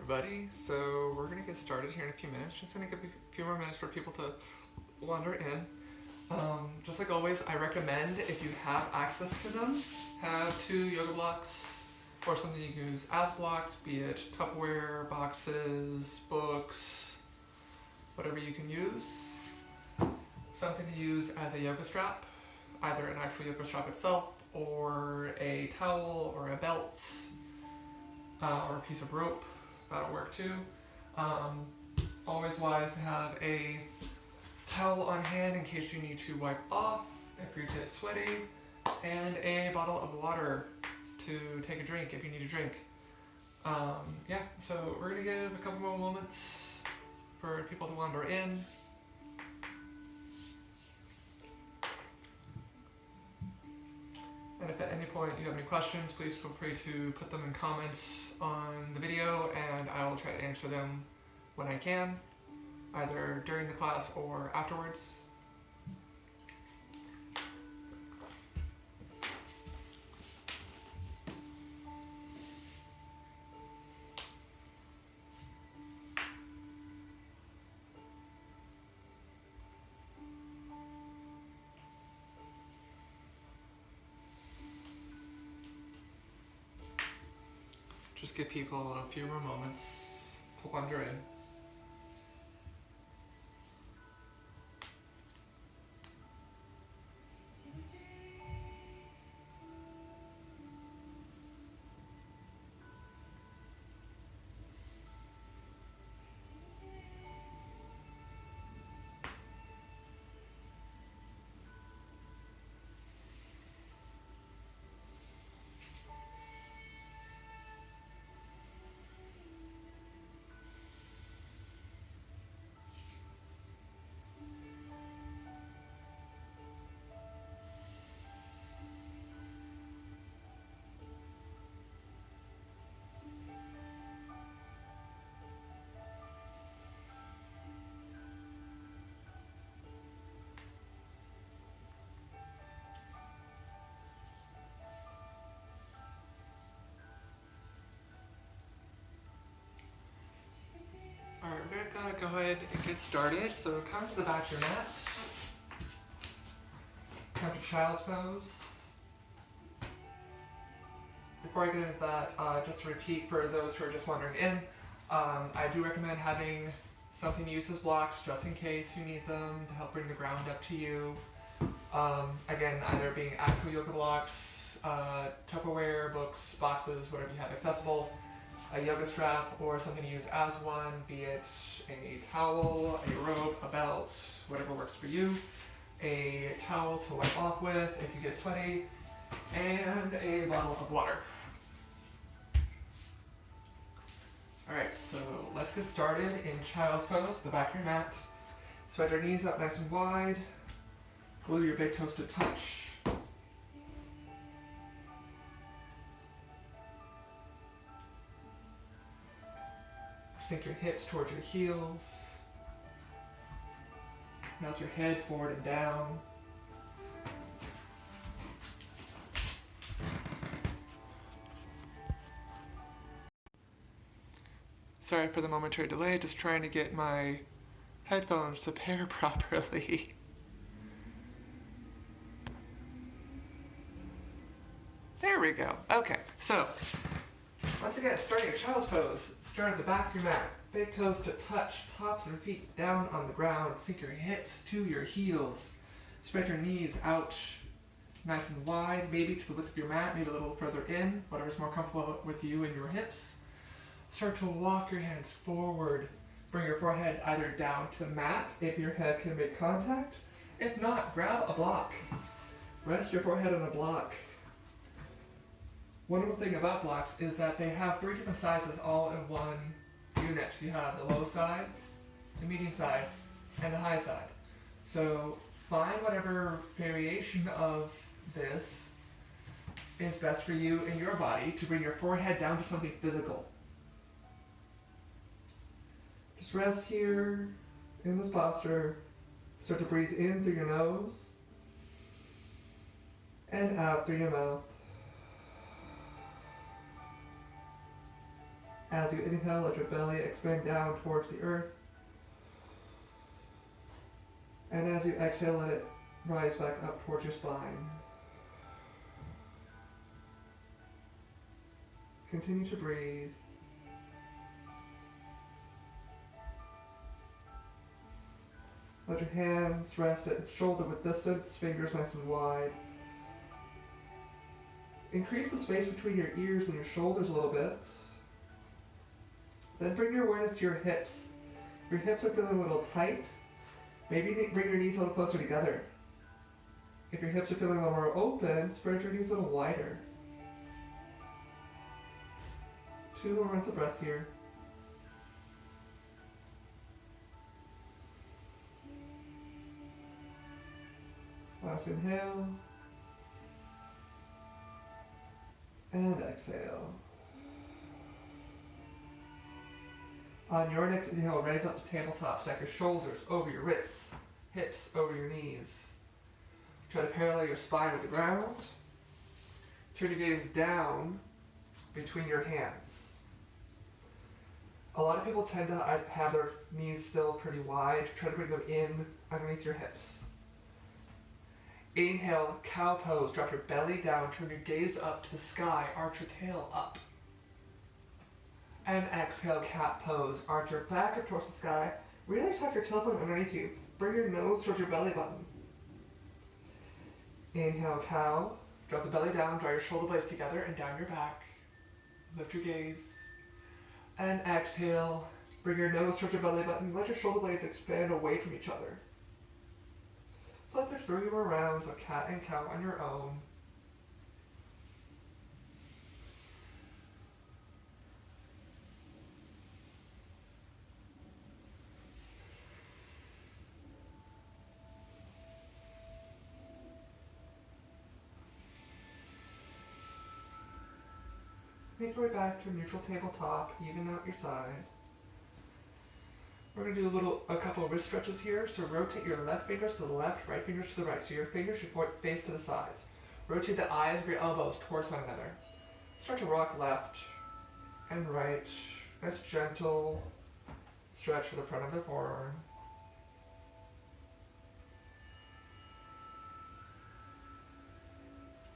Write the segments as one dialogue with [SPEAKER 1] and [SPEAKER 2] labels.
[SPEAKER 1] everybody. So we're gonna get started here in a few minutes. Just gonna give a few more minutes for people to wander in. Just like always, I recommend, if you have access to them, have 2 yoga blocks or something you can use as blocks, be it Tupperware, boxes, books, whatever you can use. Something to use as a yoga strap, either an actual yoga strap itself or a towel or a belt or a piece of rope. That'll work too. It's always wise to have a towel on hand in case you need to wipe off if you get sweaty, and a bottle of water to take a drink if you need a drink. Yeah, so we're gonna give a couple more moments for people to wander in. And if at any point you have any questions, please feel free to put them in comments on the video, and I will try to answer them when I can, either during the class or afterwards. Just give people a few more moments to wander in. Alright, we're gonna go ahead and get started. So come to the back of your mat. Come to child's pose. Before I get into that, just to repeat for those who are just wandering in, I do recommend having something to use as blocks just in case you need them to help bring the ground up to you. Again, either being actual yoga blocks, Tupperware, books, boxes, whatever you have accessible, a yoga strap, or something to use as one, be it a towel, a rope, a belt, whatever works for you, a towel to wipe off with if you get sweaty, and a bottle of water. Alright, so let's get started in child's pose, the back of your mat. Spread your knees up nice and wide, glue your big toes to touch. Sink your hips towards your heels. Melt your head forward and down. Sorry for the momentary delay, just trying to get my headphones to pair properly. There we go. Okay, so once again, starting a child's pose. Start at the back of your mat. Big toes to touch, tops of your feet down on the ground. Sink your hips to your heels. Spread your knees out nice and wide, maybe to the width of your mat, maybe a little further in, whatever's more comfortable with you and your hips. Start to walk your hands forward. Bring your forehead either down to the mat if your head can make contact. If not, grab a block. Rest your forehead on a block. Wonderful thing about blocks is that they have 3 different sizes all in one unit. You have the low side, the medium side, and the high side. So find whatever variation of this is best for you and your body to bring your forehead down to something physical. Just rest here in this posture. Start to breathe in through your nose and out through your mouth. As you inhale, let your belly expand down towards the earth. And as you exhale, let it rise back up towards your spine. Continue to breathe. Let your hands rest at shoulder width distance, fingers nice and wide. Increase the space between your ears and your shoulders a little bit. Then bring your awareness to your hips. Your hips are feeling a little tight. Maybe bring your knees a little closer together. If your hips are feeling a little more open, spread your knees a little wider. 2 more rounds of breath here. Last inhale. And exhale. On your next inhale, raise up to tabletop. Stack your shoulders over your wrists, hips over your knees. Try to parallel your spine with the ground. Turn your gaze down between your hands. A lot of people tend to have their knees still pretty wide. Try to bring them in underneath your hips. Inhale, cow pose. Drop your belly down. Turn your gaze up to the sky. Arch your tail up. And exhale, cat pose. Arch your back up towards the sky. Really tuck your tailbone underneath you. Bring your nose towards your belly button. Inhale, cow. Drop the belly down. Draw your shoulder blades together and down your back. Lift your gaze. And exhale. Bring your nose towards your belly button. Let your shoulder blades expand away from each other. So let there 3 more rounds of cat and cow on your own. Make your way back to a neutral tabletop, even out your side. We're going to do a couple of wrist stretches here. So rotate your left fingers to the left, right fingers to the right. So your fingers should face to the sides. Rotate the eyes of your elbows towards one another. Start to rock left and right. Nice gentle stretch for the front of the forearm.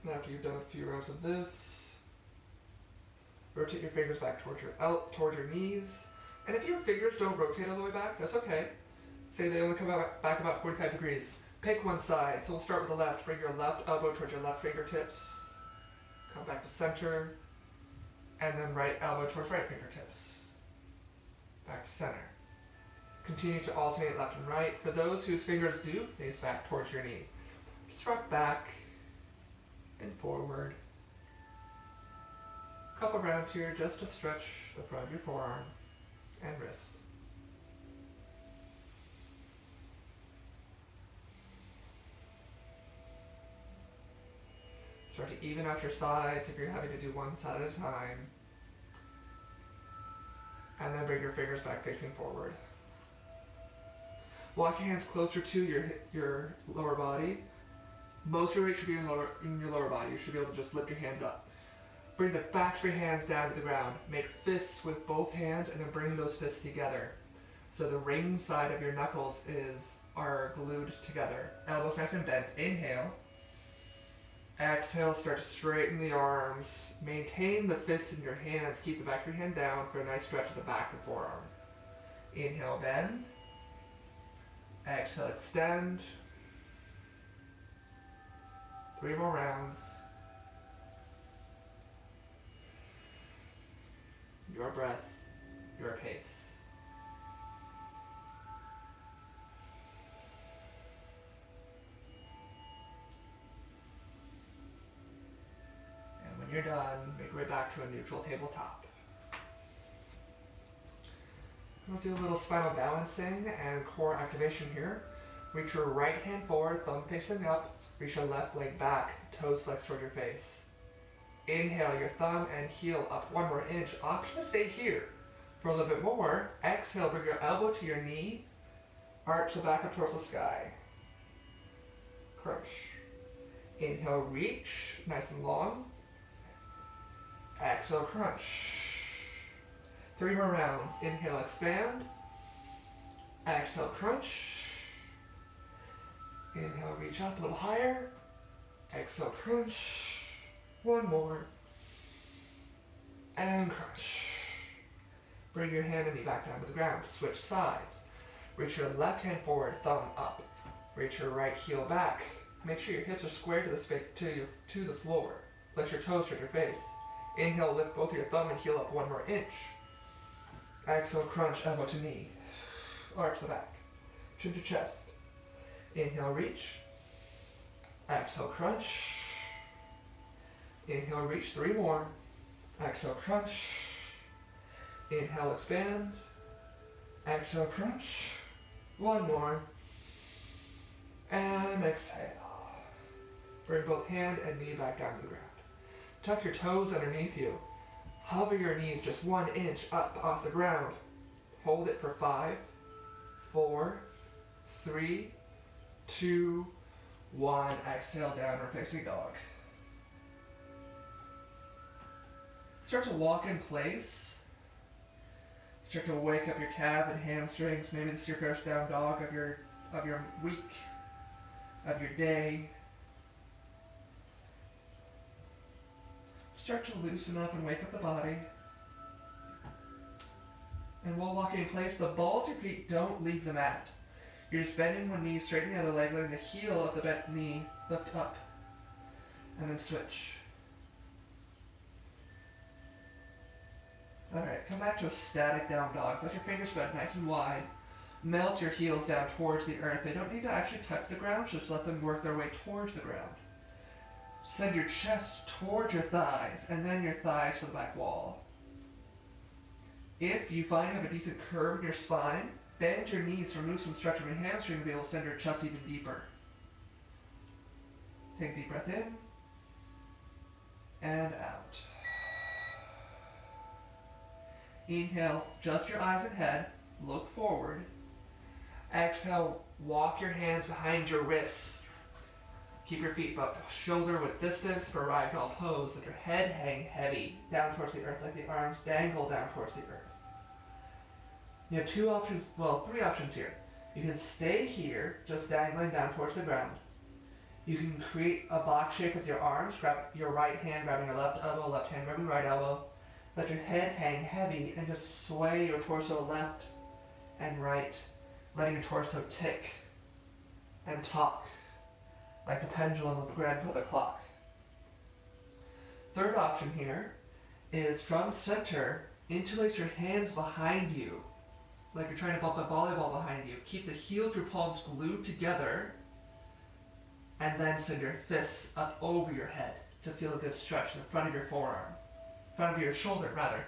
[SPEAKER 1] And after you've done a few rounds of this, rotate your fingers back towards your knees. And if your fingers don't rotate all the way back, that's okay. Say they only come back about 45 degrees. Pick one side. So we'll start with the left. Bring your left elbow towards your left fingertips. Come back to center. And then right elbow towards right fingertips. Back to center. Continue to alternate left and right. For those whose fingers do face back towards your knees, just rock back and forward. Couple rounds here just to stretch the front of your forearm and wrist. Start to even out your sides if you're having to do one side at a time. And then bring your fingers back facing forward. Walk your hands closer to your lower body. Most of your weight should be in your lower body. You should be able to just lift your hands up. Bring the backs of your hands down to the ground. Make fists with both hands and then bring those fists together. So the ring side of your knuckles are glued together. Elbows nice and bent. Inhale. Exhale, start to straighten the arms. Maintain the fists in your hands. Keep the back of your hand down for a nice stretch of the back of the forearm. Inhale, bend. Exhale, extend. 3 more rounds. Your breath, your pace. And when you're done, make your way back to a neutral tabletop. We'll do a little spinal balancing and core activation here. Reach your right hand forward, thumb facing up. Reach your left leg back, toes flexed toward your face. Inhale your thumb and heel up 1 more inch. Option to stay here for a little bit more. Exhale, bring your elbow to your knee. Arch the back up towards the sky. Crunch. Inhale, reach, nice and long. Exhale, crunch. 3 more rounds. Inhale, expand. Exhale, crunch. Inhale, reach up a little higher. Exhale, crunch. 1 more. And crunch. Bring your hand and knee back down to the ground. Switch sides. Reach your left hand forward, thumb up. Reach your right heel back. Make sure your hips are square to the floor. Let your toes touch your face. Inhale, lift both your thumb and heel up 1 more inch. Exhale, crunch, elbow to knee. Arch the back. Chin to chest. Inhale, reach. Exhale, crunch. Inhale, reach. 3 more. Exhale, crunch. Inhale, expand. Exhale, crunch. 1 more. And exhale. Bring both hand and knee back down to the ground. Tuck your toes underneath you. Hover your knees just 1 inch up off the ground. Hold it for 5, 4, 3, 2, 1. Exhale, downward facing dog. Start to walk in place. Start to wake up your calves and hamstrings. Maybe this is your first down dog of your week, of your day. Start to loosen up and wake up the body. And while walking in place, the balls of your feet don't leave the mat. You're just bending one knee, straightening the other leg, letting the heel of the bent knee lift up. And then switch. Alright, come back to a static down dog. Let your fingers spread nice and wide. Melt your heels down towards the earth. They don't need to actually touch the ground, just let them work their way towards the ground. Send your chest towards your thighs, and then your thighs to the back wall. If you find you have a decent curve in your spine, bend your knees to remove some stretch from your hamstring to be able to send your chest even deeper. Take a deep breath in, and out. Inhale, adjust your eyes and head, look forward. Exhale, walk your hands behind your wrists. Keep your feet shoulder width distance for ragdoll pose. Let your head hang heavy down towards the earth, like the arms dangle down towards the earth. You have 2 options, well, 3 options here. You can stay here, just dangling down towards the ground. You can create a box shape with your arms, grab your right hand grabbing your left elbow, left hand grabbing your right elbow. Let your head hang heavy and just sway your torso left and right, letting your torso tick and talk like the pendulum of a grandfather clock. Third option here is from center, interlace your hands behind you, like you're trying to bump a volleyball behind you. Keep the heels of your palms glued together, and then send your fists up over your head to feel a good stretch in the front of your forearm. Front of your shoulder, rather.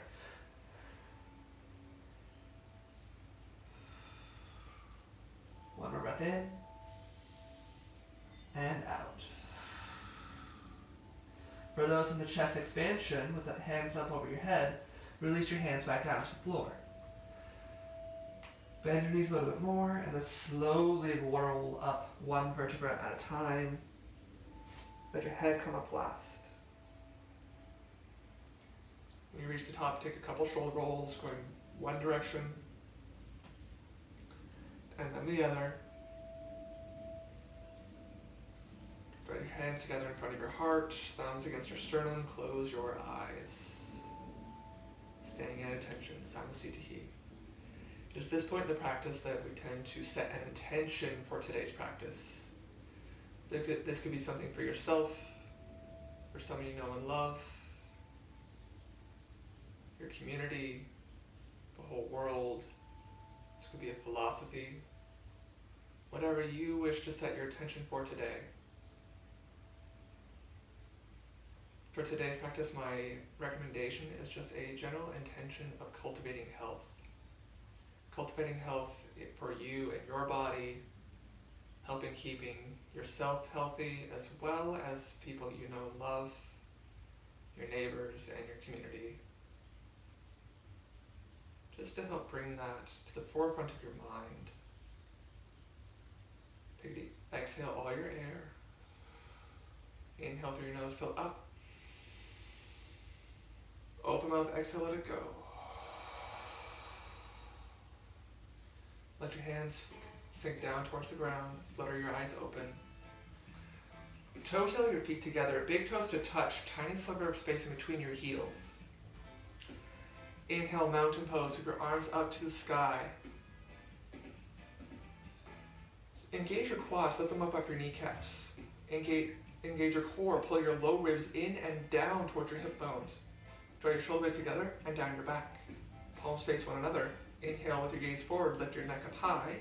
[SPEAKER 1] One more breath in. And out. For those in the chest expansion, with the hands up over your head, release your hands back down to the floor. Bend your knees a little bit more, and then slowly roll up 1 vertebra at a time. Let your head come up last. When you reach the top, take a couple shoulder rolls, going one direction, and then the other. Put your hands together in front of your heart, thumbs against your sternum, close your eyes. Staying at attention, Samasthiti. It is this point in the practice that we tend to set an intention for today's practice. This could be something for yourself, for someone you know and love, your community, the whole world. This could be a philosophy. Whatever you wish to set your attention for today. For today's practice, my recommendation is just a general intention of cultivating health. Cultivating health for you and your body, helping keeping yourself healthy as well as people you know and love, your neighbors and your community. Just to help bring that to the forefront of your mind. Take a deep exhale all your air. Inhale through your nose, fill up. Open mouth, exhale, let it go. Let your hands sink down towards the ground. Flutter your eyes open. Toe heel your feet together. Big toes to touch. Tiny sliver of space in between your heels. Inhale, mountain pose with your arms up to the sky. Engage your quads. Lift them up your kneecaps. Engage your core. Pull your low ribs in and down towards your hip bones. Draw your shoulder blades together and down your back. Palms face one another. Inhale with your gaze forward. Lift your neck up high.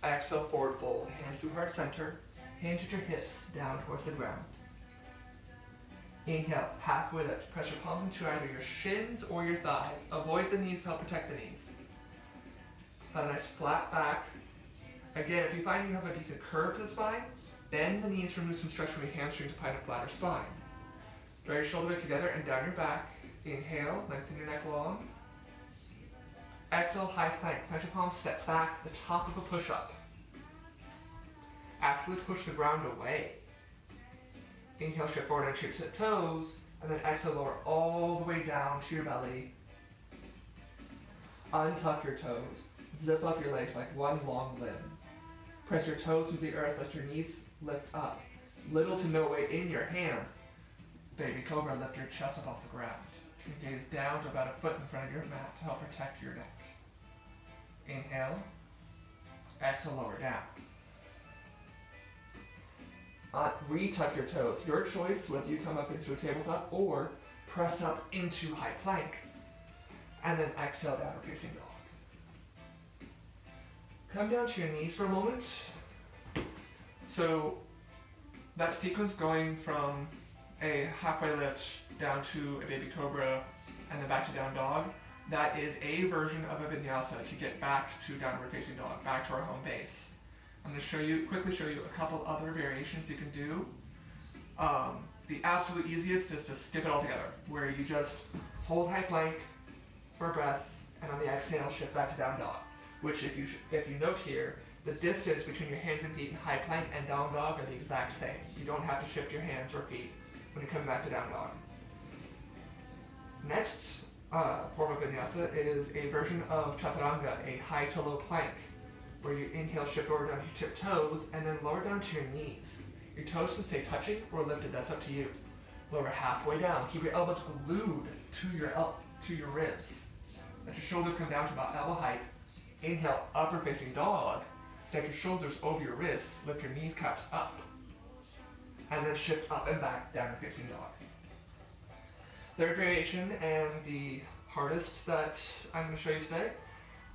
[SPEAKER 1] Exhale, forward fold. Hands to heart center. Hands at your hips, down towards the ground. Inhale, halfway lift. Press your palms into either your shins or your thighs. Avoid the knees to help protect the knees. Find a nice flat back. Again, if you find you have a decent curve to the spine, bend the knees, remove some stretch from your hamstring to find a flatter spine. Draw your shoulder blades together and down your back. Inhale, lengthen your neck long. Exhale, high plank. Plant your palms, step back to the top of a push-up. Actively push the ground away. Inhale, shift forward onto your toes, and then exhale, lower all the way down to your belly. Untuck your toes. Zip up your legs like one long limb. Press your toes to the earth, let your knees lift up. Little to no weight in your hands. Baby Cobra, lift your chest up off the ground. Your gaze down to about a foot in front of your mat to help protect your neck. Inhale. Exhale, lower down. Retuck your toes. Your choice whether you come up into a tabletop or press up into high plank. And then exhale, downward facing dog. Come down to your knees for a moment. So that sequence going from a halfway lift down to a baby cobra and then back to down dog, that is a version of a vinyasa to get back to downward facing dog, back to our home base. I'm going to quickly show you a couple other variations you can do. The absolute easiest is to skip it all together, where you just hold high plank for a breath, and on the exhale, shift back to down dog. Which, if you note here, the distance between your hands and feet in high plank and down dog are the exact same. You don't have to shift your hands or feet when you come back to down dog. Next form of vinyasa is a version of chaturanga, a high to low plank, where you inhale, shift over down to your toes, and then lower down to your knees. Your toes can stay touching or lifted, that's up to you. Lower halfway down. Keep your elbows glued to your ribs. Let your shoulders come down to about elbow height. Inhale, upward facing dog. Stack your shoulders over your wrists, lift your kneecaps up. And then shift up and back, downward facing dog. Third variation, and the hardest that I'm going to show you today,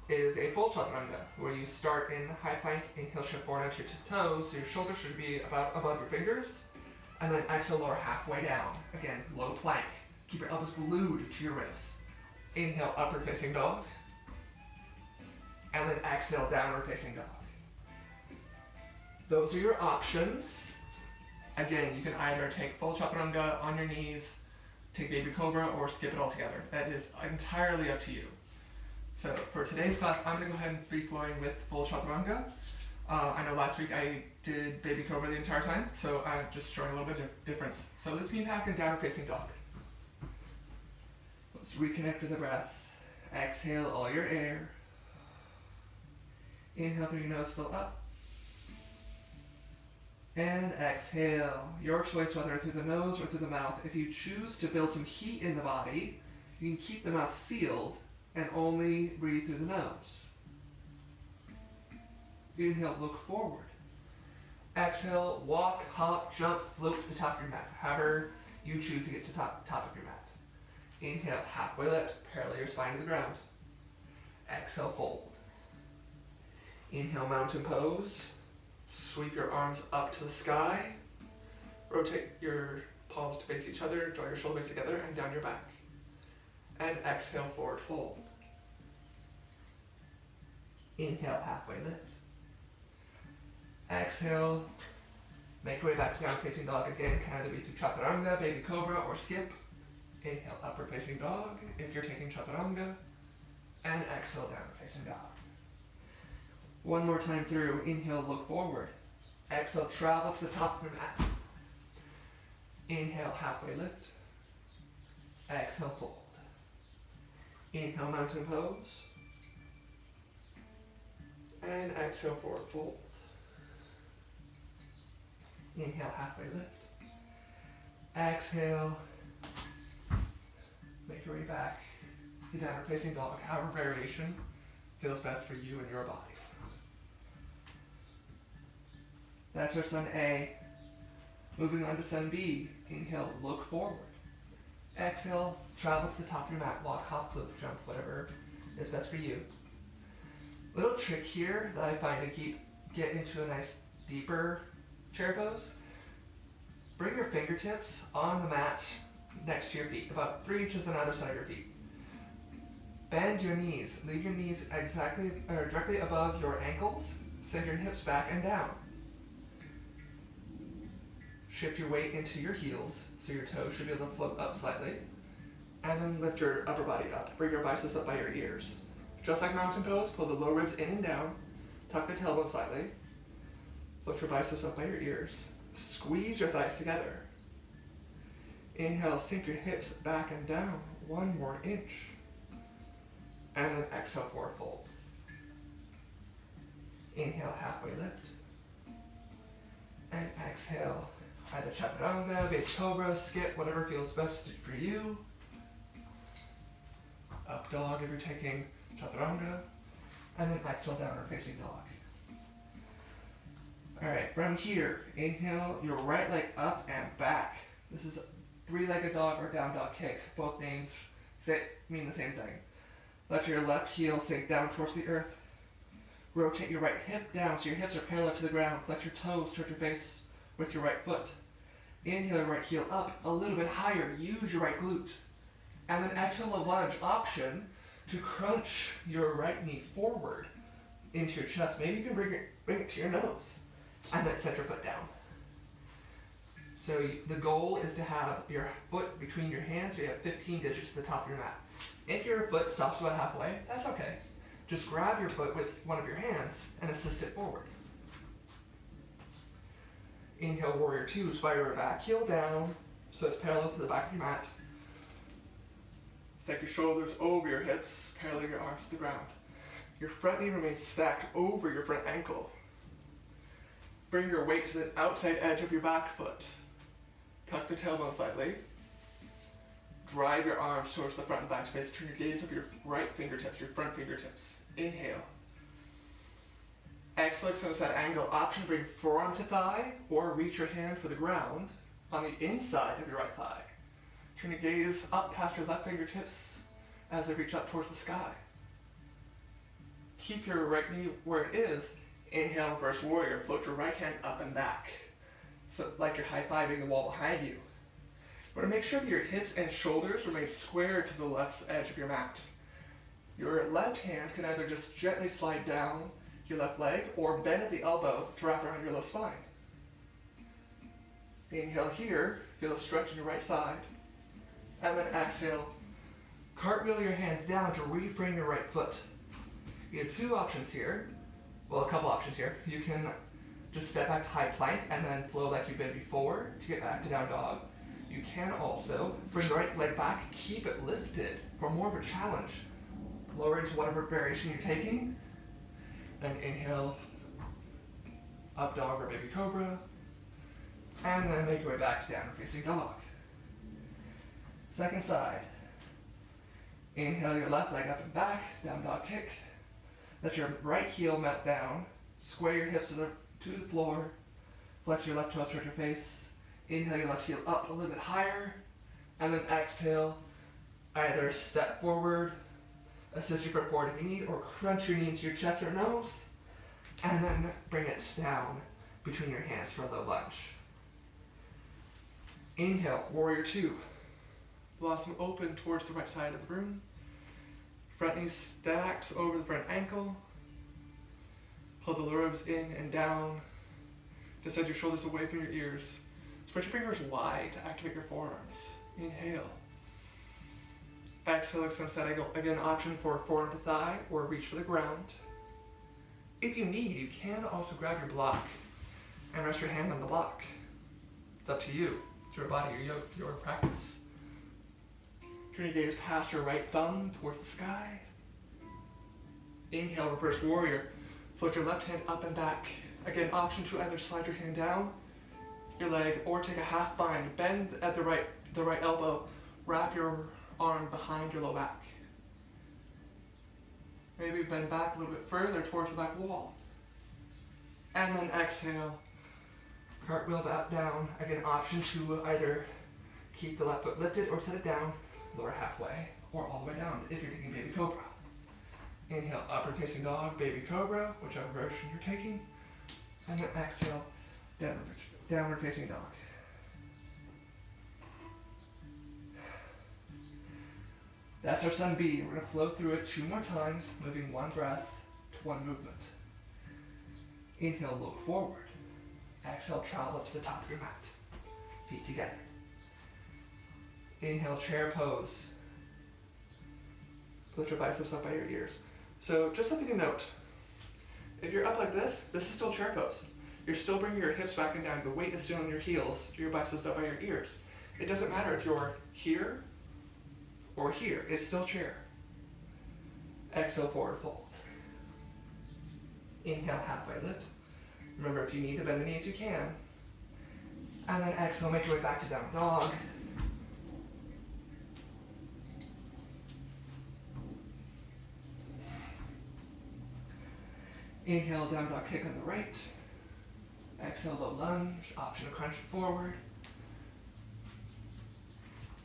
[SPEAKER 1] is a full chaturanga, where you start in high plank, inhale, shift forward onto your toes, so your shoulders should be about above your fingers, and then exhale, lower halfway down. Again, low plank. Keep your elbows glued to your ribs. Inhale, upward facing dog, and then exhale, downward facing dog. Those are your options. Again, you can either take full chaturanga on your knees, take baby cobra, or skip it all together. That is entirely up to you. So for today's class, I'm going to go ahead and free flowing with full chaturanga. I know last week I did baby cobra the entire time, so I'm just showing a little bit of difference. So let's be back in downward facing dog. Let's reconnect with the breath. Exhale all your air. Inhale through your nose, fill up. And exhale. Your choice whether through the nose or through the mouth. If you choose to build some heat in the body, you can keep the mouth sealed and only breathe through the nose. Inhale, look forward. Exhale, walk, hop, jump, float to the top of your mat. However you choose to get to the top of your mat. Inhale, halfway lift, parallel your spine to the ground. Exhale, fold. Inhale, mountain pose. Sweep your arms up to the sky. Rotate your palms to face each other, draw your shoulders together and down your back. And exhale, forward fold. Inhale, halfway lift. Exhale, make your way back to downward facing dog again. Can either be through chaturanga, baby cobra, or skip. Inhale, upward facing dog if you're taking chaturanga. And exhale, downward facing dog. One more time through. Inhale, look forward. Exhale, travel to the top of your mat. Inhale, halfway lift. Exhale, fold. Inhale, mountain pose. And exhale, forward fold. Inhale, halfway lift. Exhale, make your way back to downward facing dog, however variation feels best for you and your body. That's our sun A. Moving on to sun B. Inhale, look forward. Exhale, travel to the top of your mat, walk, hop, flip, jump, whatever is best for you. Little trick here that I find to get into a nice deeper chair pose. Bring your fingertips on the mat next to your feet, about 3 inches on either side of your feet. Bend your knees. Leave your knees directly above your ankles. Send your hips back and down. Shift your weight into your heels, so your toes should be able to float up slightly. And then lift your upper body up. Bring your biceps up by your ears. Just like mountain pose, pull the low ribs in and down. Tuck the tailbone slightly. Lift your biceps up by your ears. Squeeze your thighs together. Inhale, sink your hips back and down 1 more inch. And then exhale, forward fold. Inhale, halfway lift. And exhale, either chaturanga, baby cobra, skip, whatever feels best for you. Up dog if you're taking chaturanga. And then exhale, downward facing dog. Alright, from here, inhale your right leg up and back. This is 3-legged dog or down dog kick. Both names mean the same thing. Let your left heel sink down towards the earth. Rotate your right hip down so your hips are parallel to the ground. Flex your toes toward your face with your right foot. Inhale your right heel up a little bit higher. Use your right glute. And then exhale a lunge option to crunch your right knee forward into your chest. Maybe you can bring it to your nose. And then set your foot down. So the goal is to have your foot between your hands so you have 15 digits to the top of your mat. If your foot stops about halfway, that's okay. Just grab your foot with one of your hands and assist it forward. Inhale, warrior 2, spider your back heel down so it's parallel to the back of your mat. Stack your shoulders over your hips, parallel your arms to the ground. Your front knee remains stacked over your front ankle. Bring your weight to the outside edge of your back foot. Tuck the tailbone slightly. Drive your arms towards the front and back space. Turn your gaze over your right fingertips, your front fingertips. Inhale. Exhale, extend that angle. Option, bring forearm to thigh or reach your hand for the ground on the inside of your right thigh. Turn your gaze up past your left fingertips as they reach up towards the sky. Keep your right knee where it is. Inhale, reverse warrior. Float your right hand up and back. So like you're high-fiving the wall behind you. You want to make sure that your hips and shoulders remain square to the left edge of your mat. Your left hand can either just gently slide down your left leg or bend at the elbow to wrap around your low spine. Inhale here, feel a stretch in your right side. And then exhale, cartwheel your hands down to reframe your right foot. You have 2 options here. Well, a couple options here. You can just step back to high plank and then flow like you've been before to get back to down dog. You can also bring the right leg back, keep it lifted for more of a challenge. Lower into whatever variation you're taking. Then inhale, up dog or baby cobra. And then make your way back to downward facing dog. Second side. Inhale your left leg up and back, down dog kick. Let your right heel melt down. Square your hips to the floor. Flex your left toe towards your face. Inhale your left heel up a little bit higher. And then exhale, either step forward, assist your foot forward if you need, or crunch your knee into your chest or nose. And then bring it down between your hands for a low lunge. Inhale, warrior 2. Blossom open towards the right side of the room. Front knee stacks over the front ankle. Pull the lower ribs in and down. Descend your shoulders away from your ears. Spread your fingers wide to activate your forearms. Inhale. Exhale, extend that angle. Again, option for forearm to thigh or reach for the ground. If you need, you can also grab your block and rest your hand on the block. It's up to you. It's your body, your practice. Turn your gaze past your right thumb towards the sky. Inhale, reverse warrior. Float your left hand up and back. Again, option to either slide your hand down your leg or take a half bind. Bend at the right elbow. Wrap your arm behind your low back. Maybe bend back a little bit further towards the back wall. And then exhale. Cartwheel back down. Again, option to either keep the left foot lifted or set it down, lower halfway, or all the way down if you're taking baby cobra. Inhale, upward facing dog, baby cobra, whichever version you're taking. And then exhale, downward facing dog. That's our Sun B. We're going to flow through it 2 more times, moving 1 breath to 1 movement. Inhale, look forward. Exhale, travel up to the top of your mat. Feet together. Inhale, chair pose. Lift your biceps up by your ears. So just something to note. If you're up like this is still chair pose. You're still bringing your hips back and down. The weight is still on your heels, your biceps up by your ears. It doesn't matter if you're here or here. It's still chair. Exhale, forward fold. Inhale, halfway lift. Remember, if you need to bend the knees, you can. And then exhale, make your way back to down dog. Inhale, down dog kick on the right. Exhale, low lunge, option to crunch it forward.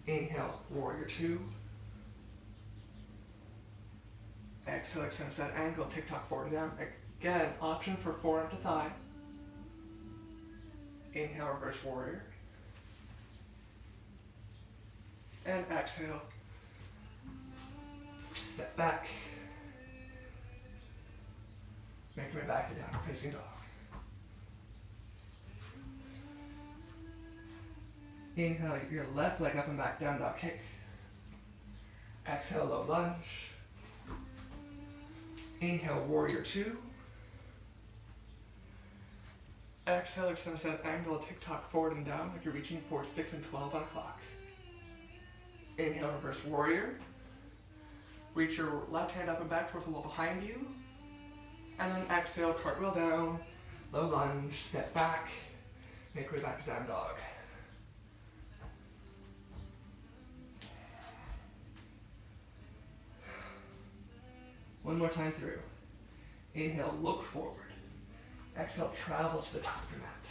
[SPEAKER 1] Inhale, warrior 2. Exhale, extend that angle, tick-tock forward and down. Again, option for forearm to thigh. Inhale, reverse warrior. And exhale. Step back. Make your way back to downward facing dog. Inhale, your left leg up and back, down dog kick. Exhale, low lunge. Inhale, warrior 2. Exhale, extend that angle, tick-tock forward and down like you're reaching for 6 and 12 on a clock. Inhale, reverse warrior. Reach your left hand up and back towards the wall behind you. And then exhale, cartwheel down, low lunge, step back, make your way back to down dog. One more time through. Inhale, look forward. Exhale, travel to the top of your mat.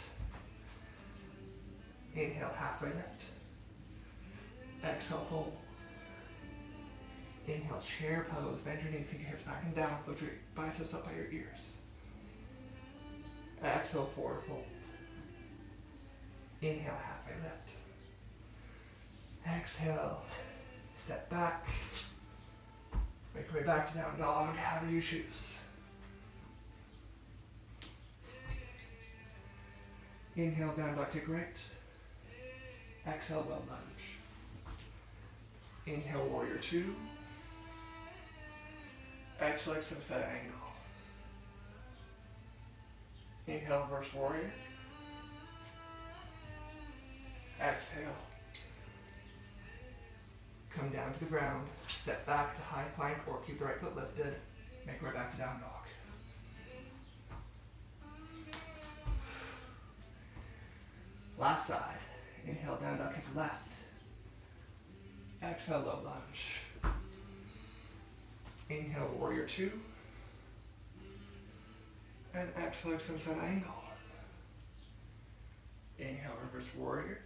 [SPEAKER 1] Inhale, halfway lift. Exhale, fold. Inhale, chair pose. Bend your knees, sink your hips back and down. Float your biceps up by your ears. Exhale, forward fold. Inhale, halfway lift. Exhale, step back. Make your way back to down dog, however you choose. Inhale, down dog, kick right. Exhale, low lunge. Inhale, warrior 2. Exhale, extend that angle. Inhale, reverse warrior. Exhale. Come down to the ground, step back to high plank or keep the right foot lifted. Make your way back to down dog. Last side. Inhale, down dog, kick left. Exhale, low lunge. Inhale, warrior 2. And exhale, extend that angle. Inhale, reverse warrior.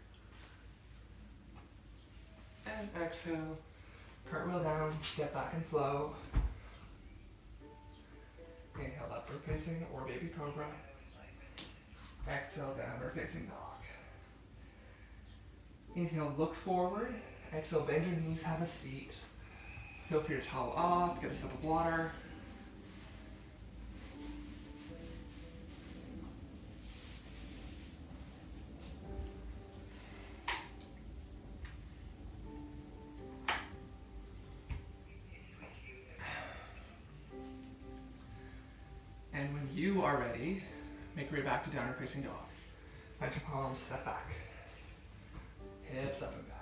[SPEAKER 1] And exhale, cartwheel down, step back and flow. Inhale, upward facing or baby cobra. Exhale, downward facing dog. Inhale, look forward. Exhale, bend your knees, have a seat. Feel free to towel off, get a sip of water. And when you are ready, make your way back to downward facing dog. Plant your palms, step back. Hips up and back.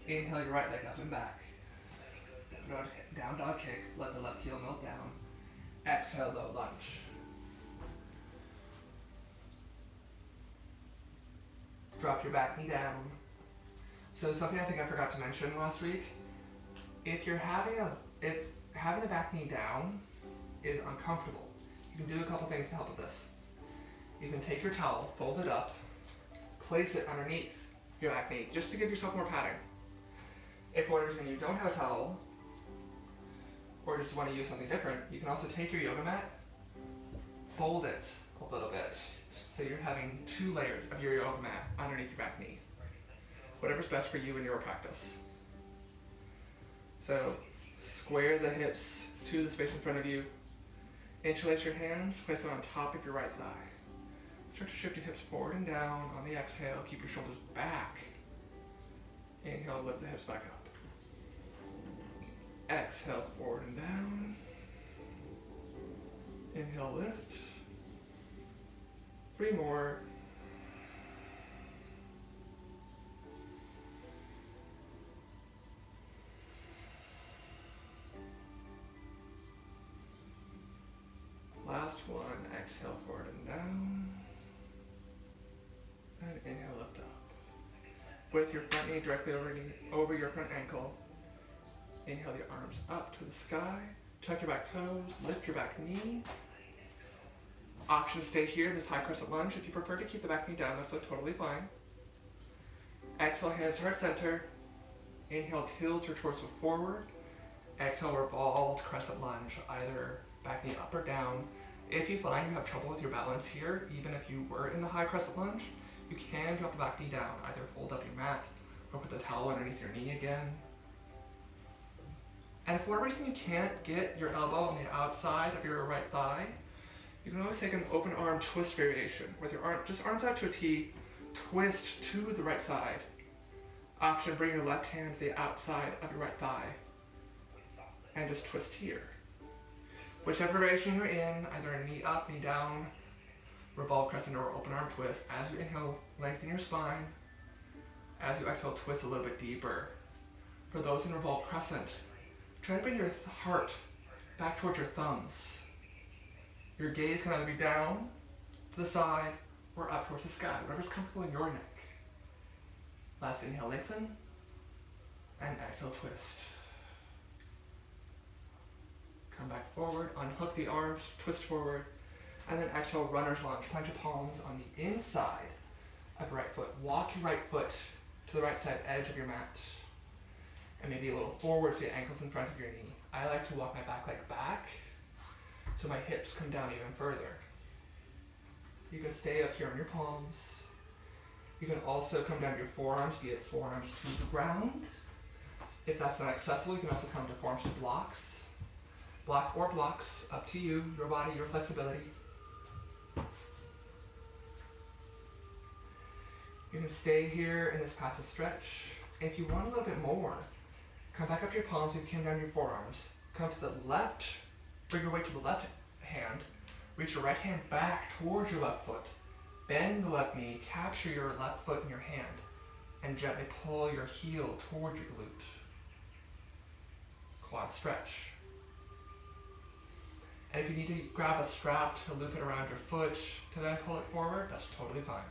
[SPEAKER 1] Inhale your right leg up and back. down dog kick, let the left heel melt down. Exhale, low lunge. Drop your back knee down. So something I think I forgot to mention last week, if having the back knee down is uncomfortable, you can do a couple things to help with this. You can take your towel, fold it up, place it underneath your back knee, just to give yourself more padding. If for whatever reason you don't have a towel, or just want to use something different, you can also take your yoga mat, fold it a little bit, so you're having 2 layers of your yoga mat underneath your back knee. Whatever's best for you in your practice. So square the hips to the space in front of you, interlace your hands, place them on top of your right thigh. Start to shift your hips forward and down. On the exhale, keep your shoulders back. Inhale, lift the hips back up. Exhale, forward and down. Inhale, lift. 3 more. Last one, exhale, forward and down. And inhale, lift up. With your front knee directly over your front ankle, inhale your arms up to the sky, tuck your back toes, lift your back knee. Option to stay here in this high crescent lunge. If you prefer to keep the back knee down, that's totally fine. Exhale, hands to heart center. Inhale, tilt your torso forward. Exhale, revolved crescent lunge, either back knee up or down. If you find you have trouble with your balance here, even if you were in the high crescent lunge, you can drop the back knee down, either fold up your mat or put the towel underneath your knee again. And if for whatever reason you can't get your elbow on the outside of your right thigh, you can always take an open arm twist variation with your just arms out to a T, twist to the right side. Option, bring your left hand to the outside of your right thigh and just twist here. Whichever variation you're in, either a knee up, knee down, revolve crescent, or open arm twist. As you inhale, lengthen your spine. As you exhale, twist a little bit deeper. For those in revolve crescent, try to bring your heart back towards your thumbs. Your gaze can either be down, to the side, or up towards the sky, whatever's comfortable in your neck. Last inhale, lengthen, and exhale, twist. Come back forward, unhook the arms, twist forward, and then exhale, runner's lunge. Plant your palms on the inside of your right foot. Walk your right foot to the right side edge of your mat, and maybe a little forward so your ankle's in front of your knee. I like to walk my back leg back so my hips come down even further. You can stay up here on your palms. You can also come down to your forearms, be it forearms to the ground. If that's not accessible, you can also come to forearms to blocks. Block or blocks, up to you, your body, your flexibility. You can stay here in this passive stretch. And if you want a little bit more, come back up to your palms and come down to your forearms. Come to the left, bring your weight to the left hand. Reach your right hand back towards your left foot. Bend the left knee, capture your left foot in your hand, and gently pull your heel towards your glute. Quad stretch. And if you need to grab a strap to loop it around your foot to then pull it forward, that's totally fine.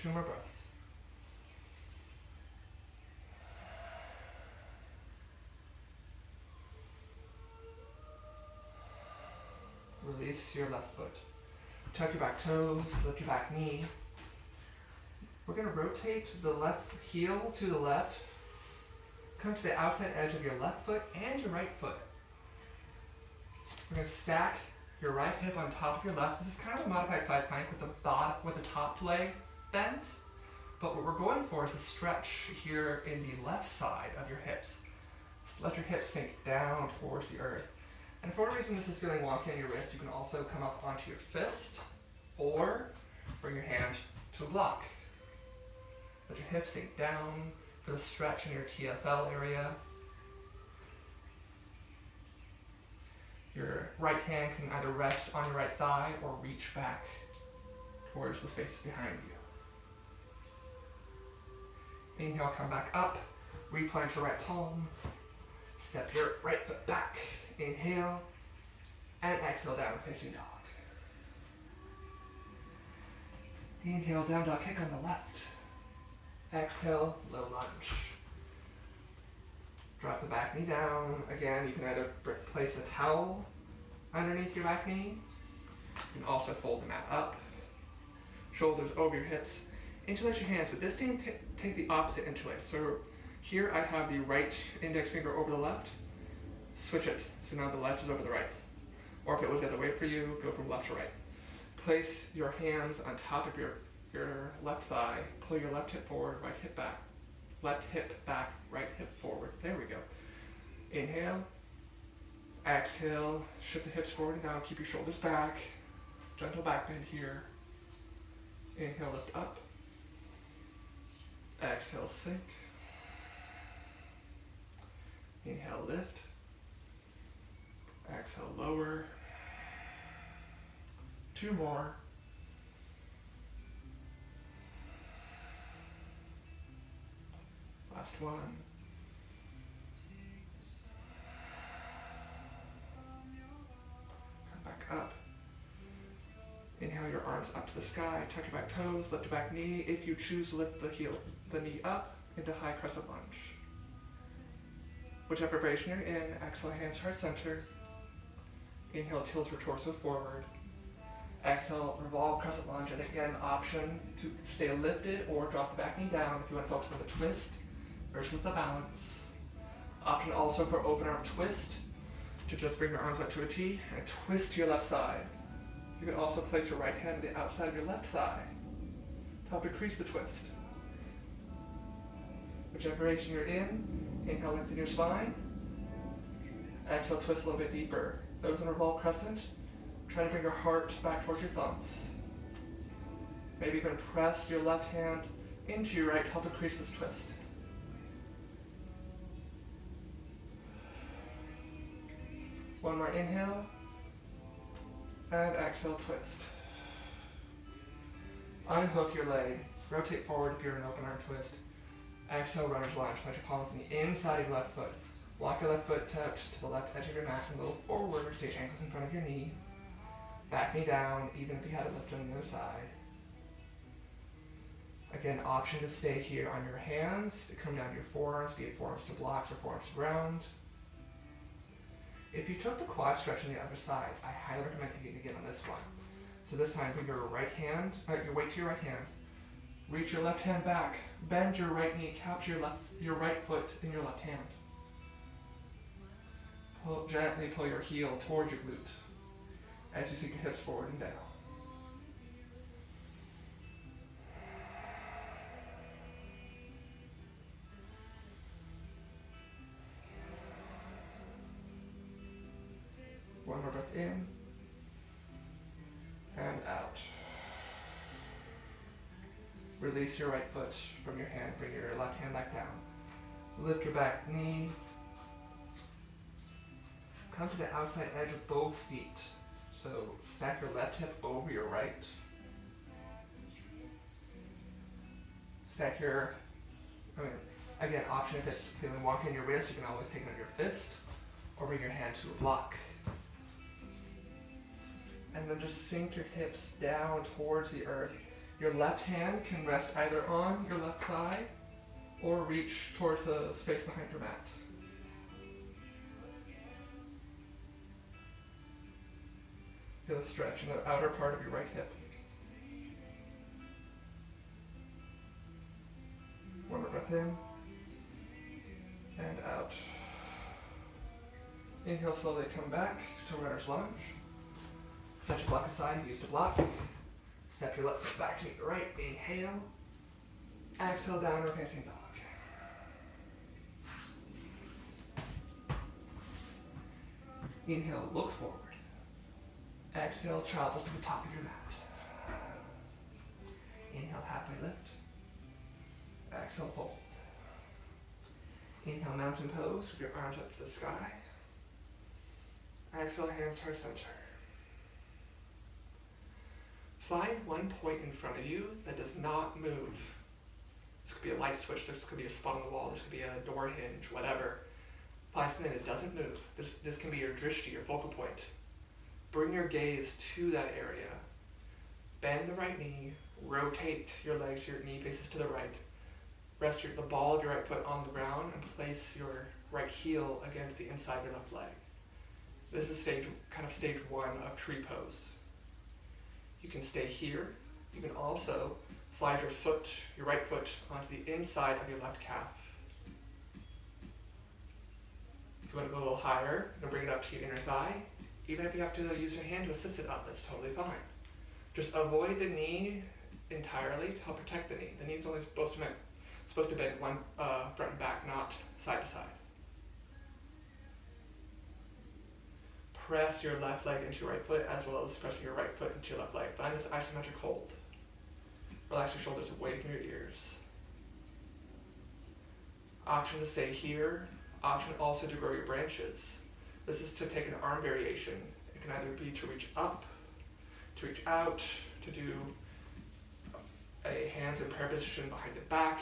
[SPEAKER 1] 2 more breaths. Release your left foot. Tuck your back toes, lift your back knee. We're going to rotate the left heel to the left. Come to the outside edge of your left foot and your right foot. We're going to stack your right hip on top of your left. This is kind of a modified side plank with the top leg bent. But what we're going for is a stretch here in the left side of your hips. Just let your hips sink down towards the earth. And for whatever reason this is feeling wonky on your wrist, you can also come up onto your fist or bring your hand to a block. Let your hips sink down for the stretch in your TFL area. Your right hand can either rest on your right thigh or reach back towards the space behind you. Inhale, come back up. Replant your right palm. Step your right foot back. Inhale. And exhale, down facing dog. Inhale, down dog kick on the left. Exhale, low lunge. Drop the back knee down. Again, you can either place a towel underneath your back knee. You can also fold the mat up. Shoulders over your hips. Interlace your hands, but this time take the opposite interlace. So here I have the right index finger over the left. Switch it. So now the left is over the right. Or if it was the other way for you, go from left to right. Place your hands on top of your left thigh. Pull your left hip forward, right hip back. Left hip back, right hip forward. There we go. Inhale. Exhale. Shift the hips forward and down. Keep your shoulders back. Gentle back bend here. Inhale, lift up. Exhale, sink. Inhale, lift. Exhale, lower. 2 more. Last one. Come back up. Inhale your arms up to the sky. Tuck your back toes, lift your back knee. If you choose, lift the knee up into high crescent lunge. Whichever variation you're in, exhale, hands to heart center. Inhale, tilt your torso forward. Exhale, revolve crescent lunge, and again, option to stay lifted or drop the back knee down if you want to focus on the twist versus the balance. Option also for open arm twist, to just bring your arms up to a T and twist to your left side. You can also place your right hand on the outside of your left thigh to help increase the twist. Whichever variation you're in, inhale, lengthen your spine. Exhale, twist a little bit deeper. Those in revolve crescent, try to bring your heart back towards your thumbs. Maybe even press your left hand into your right to help increase this twist. One more inhale, and exhale, twist. Unhook your leg, rotate forward if you're in an open arm twist. Exhale, runner's lunge, plant your palms on the inside of your left foot. Walk your left foot tucked to the left edge of your mat and a little forward, stay ankles in front of your knee. Back knee down, even if you had it lifted on the other side. Again, option to stay here on your hands, to come down to your forearms, be it forearms to blocks or forearms to ground. If you took the quad stretch on the other side, I highly recommend taking it again on this one. So this time, bring your right hand, your weight to your right hand. Reach your left hand back, bend your right knee, capture your right foot in your left hand. Gently pull your heel towards your glute as you sink your hips forward and down. One more breath in and out. Release your right foot from your hand, bring your left hand back down. Lift your back knee. Come to the outside edge of both feet. So stack your left hip over your right. Stack your, again, option if it's feeling wonky in your wrist, you can always take it on your fist or bring your hand to a block. And then just sink your hips down towards the earth. Your left hand can rest either on your left thigh or reach towards the space behind your mat. Feel a stretch in the outer part of your right hip. One more breath in and out. Inhale, slowly come back to runner's lunge. Set your block aside, use the block. Step your left foot back to meet your right. Inhale. Exhale, downward facing dog. Inhale, look forward. Exhale, travel to the top of your mat. Inhale, halfway lift. Exhale, fold. Inhale, mountain pose with your arms up to the sky. Exhale, hands heart center. Find one point in front of you that does not move. This could be a light switch, this could be a spot on the wall, this could be a door hinge, whatever. Find something that doesn't move. This can be your drishti, your focal point. Bring your gaze to that area. Bend the right knee, rotate your legs, your knee faces to the right. Rest the ball of your right foot on the ground and place your right heel against the inside of your left leg. This is stage 1 of tree pose. You can stay here. You can also slide your right foot onto the inside of your left calf. If you want to go a little higher, you can bring it up to your inner thigh. Even if you have to use your hand to assist it up, that's totally fine. Just avoid the knee entirely to help protect the knee. The knee is only supposed to bend one front and back, not side to side. Press your left leg into your right foot as well as pressing your right foot into your left leg. Find this isometric hold. Relax your shoulders away from your ears. Option to stay here. Option also to grow your branches. This is to take an arm variation. It can either be to reach up, to reach out, to do a hands in prayer position behind the back,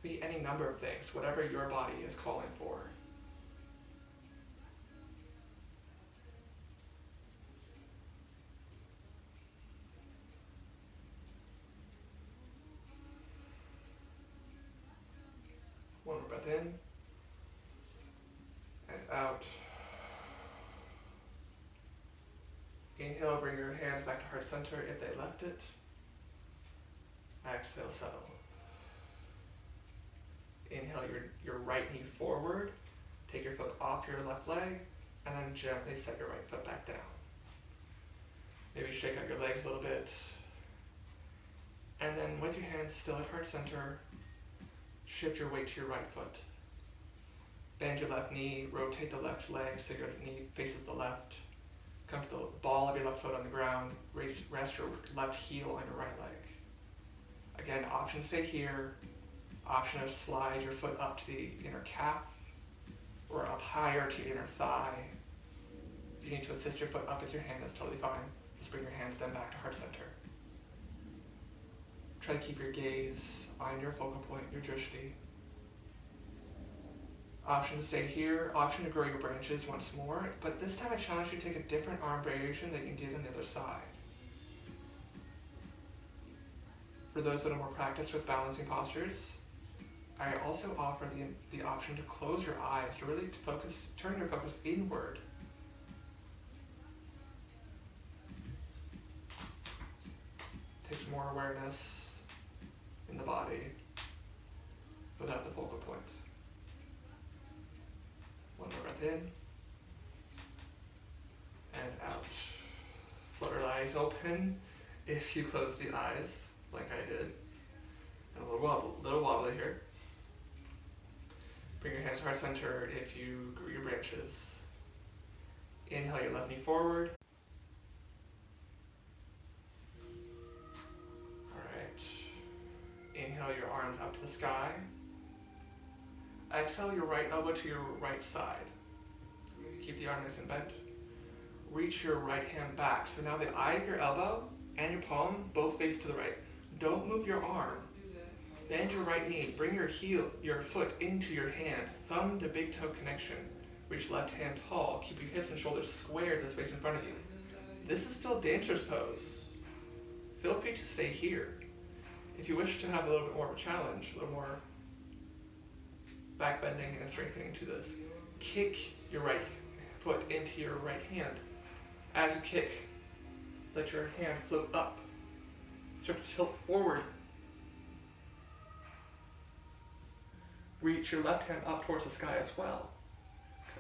[SPEAKER 1] be any number of things, whatever your body is calling for. One more breath in and out. Inhale, bring your hands back to heart center if they left it. Exhale, settle. Inhale your right knee forward. Take your foot off your left leg, and then gently set your right foot back down. Maybe shake out your legs a little bit. And then with your hands still at heart center, shift your weight to your right foot. Bend your left knee, rotate the left leg so your knee faces the left. Come to the ball of your left foot on the ground, rest your left heel on your right leg. Again, option to stay here, option to slide your foot up to the inner calf, or up higher to your inner thigh. If you need to assist your foot up with your hand, that's totally fine. Just bring your hands then back to heart center. Try to keep your gaze on your focal point, your drishti. Option to stay here, option to grow your branches once more, but this time I challenge you to take a different arm variation that you did on the other side. For those that are more practiced with balancing postures, I also offer the option to close your eyes, to really turn your focus inward. Takes more awareness in the body without the focal point. One more breath in and out. Flutter the eyes open if you close the eyes like I did. And a little wobbly here. Bring your hands to heart center if you grew your branches. Inhale your left knee forward. Alright. Inhale your arms out to the sky. Exhale your right elbow to your right side. Keep the arm nice and bent. Reach your right hand back. So now the eye of your elbow and your palm both face to the right. Don't move your arm. Bend your right knee. Bring your foot into your hand. Thumb to big toe connection. Reach left hand tall. Keep your hips and shoulders square to the space in front of you. This is still dancer's pose. Feel free to stay here. If you wish to have a little bit more of a challenge, a little more back bending and strengthening to this, kick your right foot into your right hand. As you kick, let your hand float up. Start to tilt forward. Reach your left hand up towards the sky as well.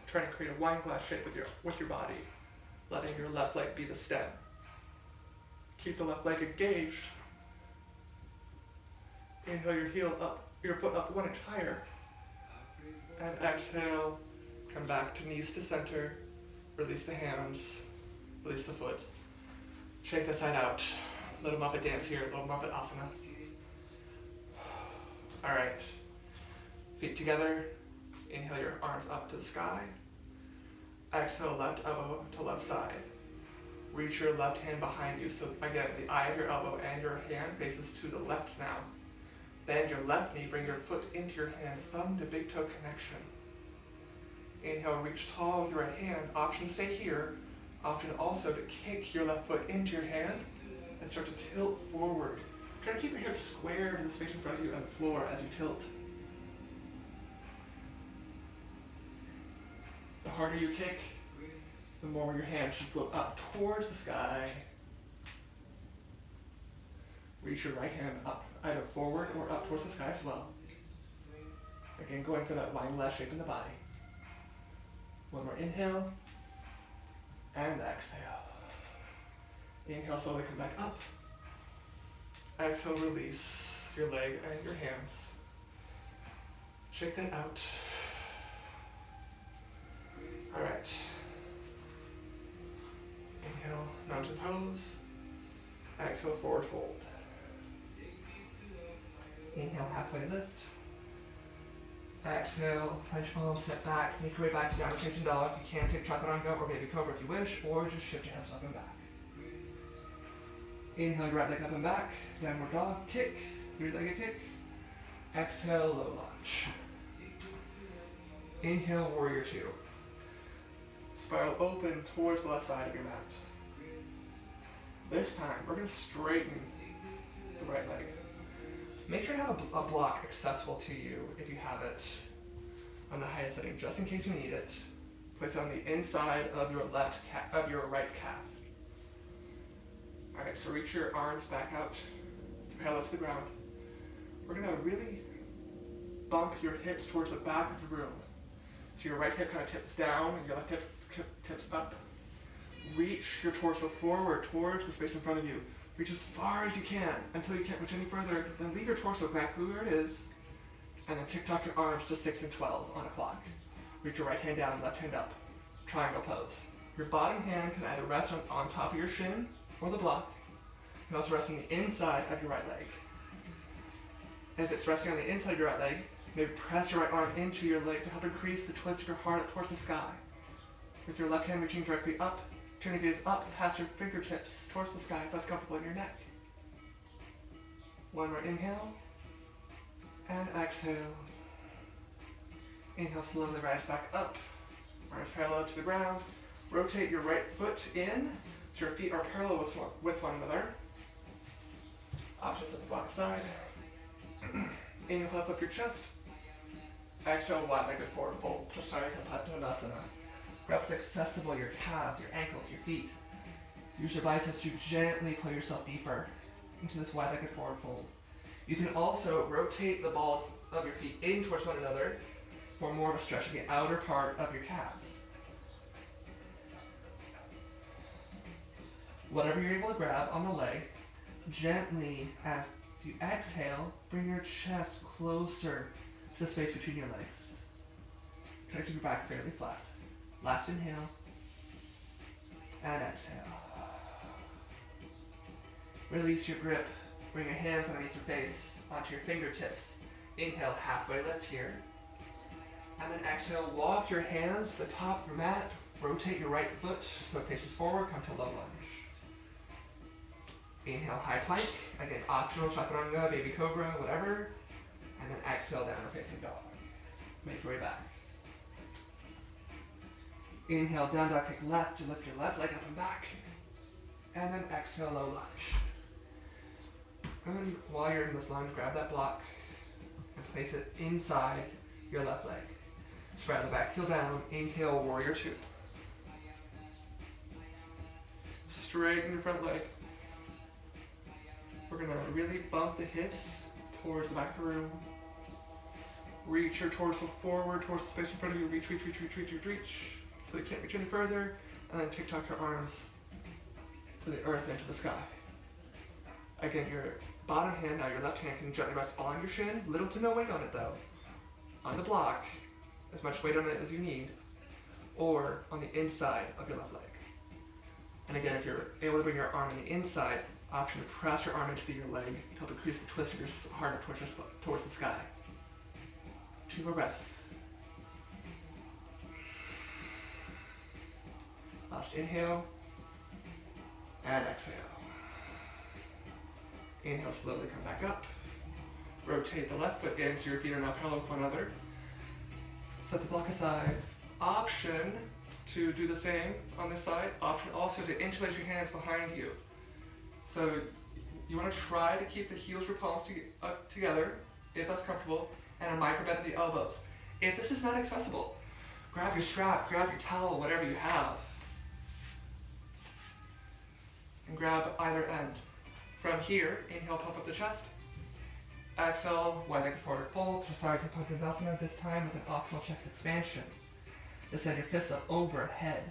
[SPEAKER 1] Trying to create a wine glass shape with your body, letting your left leg be the stem. Keep the left leg engaged. Inhale your foot up 1 inch higher. And exhale, come back to knees to center. Release the hands, release the foot. Shake the side out. Little Muppet dance here, little Muppet asana. All right, feet together. Inhale your arms up to the sky. Exhale, left elbow to left side. Reach your left hand behind you. So again, the eye of your elbow and your hand faces to the left now. Bend your left knee, bring your foot into your hand, thumb to big toe connection. Inhale, reach tall with your right hand. Option to stay here. Option also to kick your left foot into your hand and start to tilt forward. Try to keep your hips square to the space in front of you on the floor as you tilt. The harder you kick, the more your hand should float up towards the sky. Reach your right hand up, either forward or up towards the sky as well. Again, going for that wine glass shape in the body. One more inhale, and exhale. Inhale, slowly come back up. Exhale, release your leg and your hands. Shake that out. All right. Inhale, mountain pose. Exhale, forward fold. Inhale, halfway lift. Exhale, planche palms, step back, make your way back to downward facing dog. You can take chaturanga or baby cobra if you wish, or just shift your hips up and back. Inhale, your right leg up and back, downward dog, kick, three-legged kick. Exhale, low lunge. Inhale, warrior two. Spiral open towards the left side of your mat. This time, we're going to straighten the right leg. Make sure to have a block accessible to you if you have it on the highest setting, just in case you need it. Place it on the inside of your right calf. All right, so reach your arms back out, parallel to the ground. We're gonna really bump your hips towards the back of the room. So your right hip kind of tips down and your left hip tips up. Reach your torso forward towards the space in front of you. Reach as far as you can until you can't reach any further. Then leave your torso exactly where it is. And then tick-tock your arms to 6 and 12 on a clock. Reach your right hand down, left hand up. Triangle pose. Your bottom hand can either rest on top of your shin or the block. It can also rest on the inside of your right leg. If it's resting on the inside of your right leg, maybe press your right arm into your leg to help increase the twist of your heart up towards the sky. With your left hand reaching directly up, turn your gaze up past your fingertips towards the sky, best comfortable in your neck. One more inhale, and exhale. Inhale, slowly rise back up, arms parallel to the ground. Rotate your right foot in, so your feet are parallel with one another. Options of the block side. Inhale, puff up your chest. Exhale, wide-legged forward fold. Prasarita Padmanasana. Grab what's accessible, your calves, your ankles, your feet. Use your biceps to gently pull yourself deeper into this wide-legged forward fold. You can also rotate the balls of your feet in towards one another for more of a stretch of the outer part of your calves. Whatever you're able to grab on the leg, gently, as you exhale, bring your chest closer to the space between your legs. Try to keep your back fairly flat. Last inhale, and exhale. Release your grip. Bring your hands underneath your face, onto your fingertips. Inhale, halfway lift here. And then exhale, walk your hands to the top of your mat. Rotate your right foot so it faces forward, come to low lunge. Inhale, high plank. Again, optional, chaturanga, baby cobra, whatever. And then exhale, downward facing dog. Make your way back. Inhale, down dog, kick left to lift your left leg up and back. And then exhale, low lunge. And then while you're in this lunge, grab that block and place it inside your left leg. Spread the back heel down. Inhale, warrior two. Straighten your front leg. We're gonna really bump the hips towards the back of the room. Reach your torso forward towards the space in front of you. Reach, reach, reach, reach, reach, reach, reach. Until you can't reach any further. And then tick-tock your arms to the earth and to the sky. Again, your bottom hand, now your left hand can gently rest on your shin. Little to no weight on it though. On the block, as much weight on it as you need. Or on the inside of your left leg. And again, if you're able to bring your arm on the inside, option to press your arm into your leg to help increase the twist of your heart up towards the sky. 2 more breaths. Last inhale, and exhale. Inhale, slowly come back up. Rotate the left foot in so your feet are now parallel with one another. Set the block aside. Option to do the same on this side. Option also to interlace your hands behind you. So you want to try to keep the heels of your palms together, if that's comfortable, and a micro bend at the elbows. If this is not accessible, grab your strap, grab your towel, whatever you have, and grab either end. From here, inhale, puff up the chest. Exhale, wide-legged forward fold to Sarita Padmasana, this time with an optional chest expansion. Descend your fists up overhead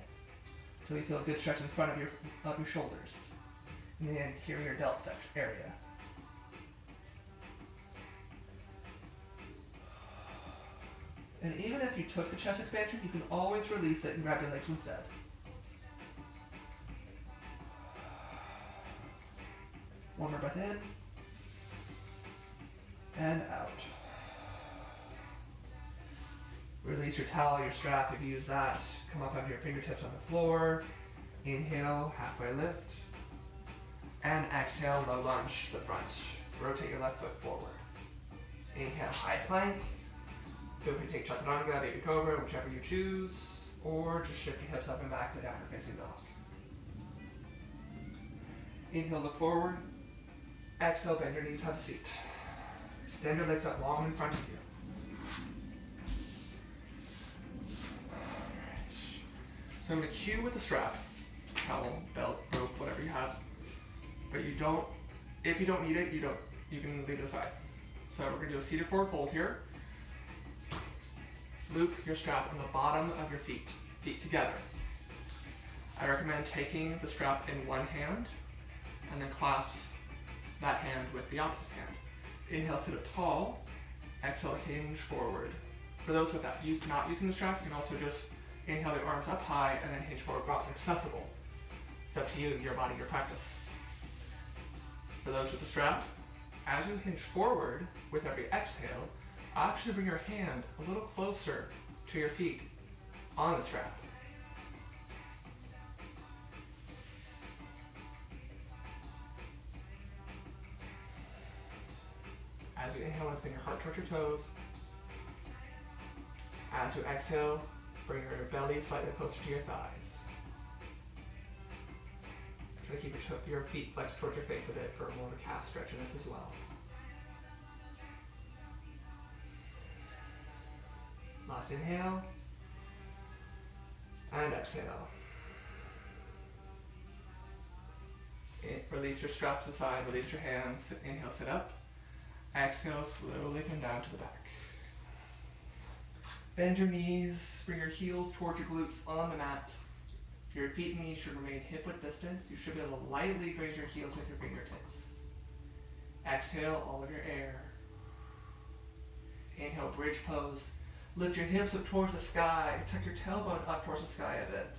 [SPEAKER 1] until you feel a good stretch in front of your shoulders in the anterior delt section area. And even if you took the chest expansion, you can always release it and grab your legs instead. One more breath in and out. Release your towel, your strap if you use that. Come up onto your fingertips on the floor. Inhale, halfway lift. And exhale, low lunge to the front. Rotate your left foot forward. Inhale, high plank. Feel free to take Chaturanga, Baby Cobra, whichever you choose. Or just shift your hips up and back to downward facing dog. Inhale, look forward. Exhale, bend your knees, have a seat. Extend your legs up long in front of you. So I'm going to cue with the strap, towel, belt, rope, whatever you have. But you don't, if you don't need it, you can leave it aside. So we're going to do a seated forward fold here. Loop your strap on the bottom of your feet together. I recommend taking the strap in one hand and then clasp that hand with the opposite hand. Inhale, sit up tall. Exhale, hinge forward. For those with that, not using the strap, you can also just inhale your arms up high and then hinge forward, where it's accessible. It's up to you, your body, your practice. For those with the strap, as you hinge forward with every exhale, option to bring your hand a little closer to your feet on the strap. As you inhale, lengthen your heart towards your toes. As you exhale, bring your belly slightly closer to your thighs. Try to keep your feet flexed towards your face a bit for more of a calf stretch in this as well. Last inhale. And exhale. Release your strap to the side, release your hands. Inhale, sit up. Exhale, slowly come down to the back. Bend your knees, bring your heels towards your glutes on the mat. Your feet and knees should remain hip-width distance. You should be able to lightly raise your heels with your fingertips. Exhale all of your air. Inhale, bridge pose. Lift your hips up towards the sky. Tuck your tailbone up towards the sky a bit.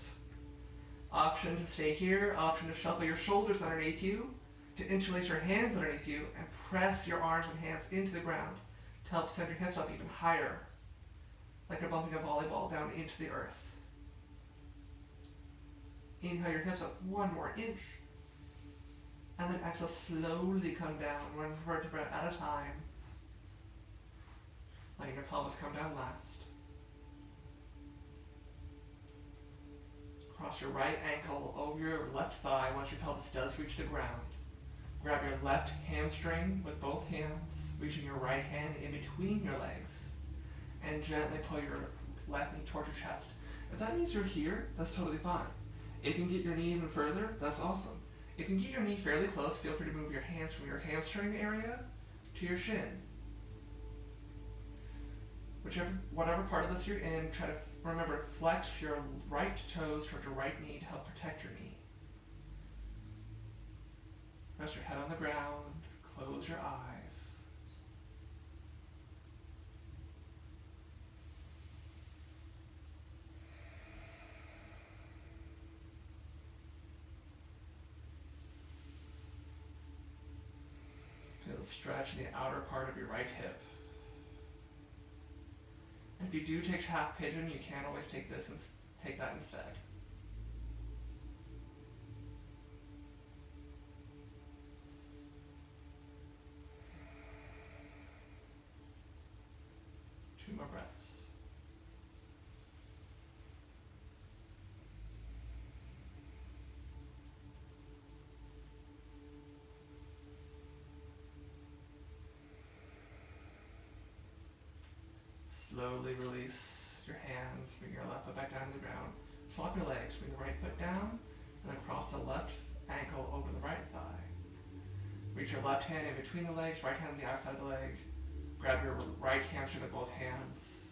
[SPEAKER 1] Option to stay here. Option to shuffle your shoulders underneath you, to interlace your hands underneath you, and press your arms and hands into the ground to help send your hips up even higher, like you're bumping a volleyball down into the earth. Inhale your hips up one more inch, and then exhale, slowly come down, one vertebra at a time, letting your pelvis come down last. Cross your right ankle over your left thigh once your pelvis does reach the ground. Grab your left hamstring with both hands, reaching your right hand in between your legs, and gently pull your left knee towards your chest. If that means you're here, that's totally fine. If you can get your knee even further, that's awesome. If you can get your knee fairly close, feel free to move your hands from your hamstring area to your shin. Whatever part of this you're in, try to remember, flex your right toes towards your right knee to help protect your knee. Rest your head on the ground, close your eyes. Feel the stretch in the outer part of your right hip. And if you do take half pigeon, you can always take this and take that instead. 2 more breaths. Slowly release your hands, bring your left foot back down to the ground. Swap your legs, bring the right foot down, and then cross the left ankle over the right thigh. Reach your left hand in between the legs, right hand on the outside of the leg. Grab your right hamstring with both hands.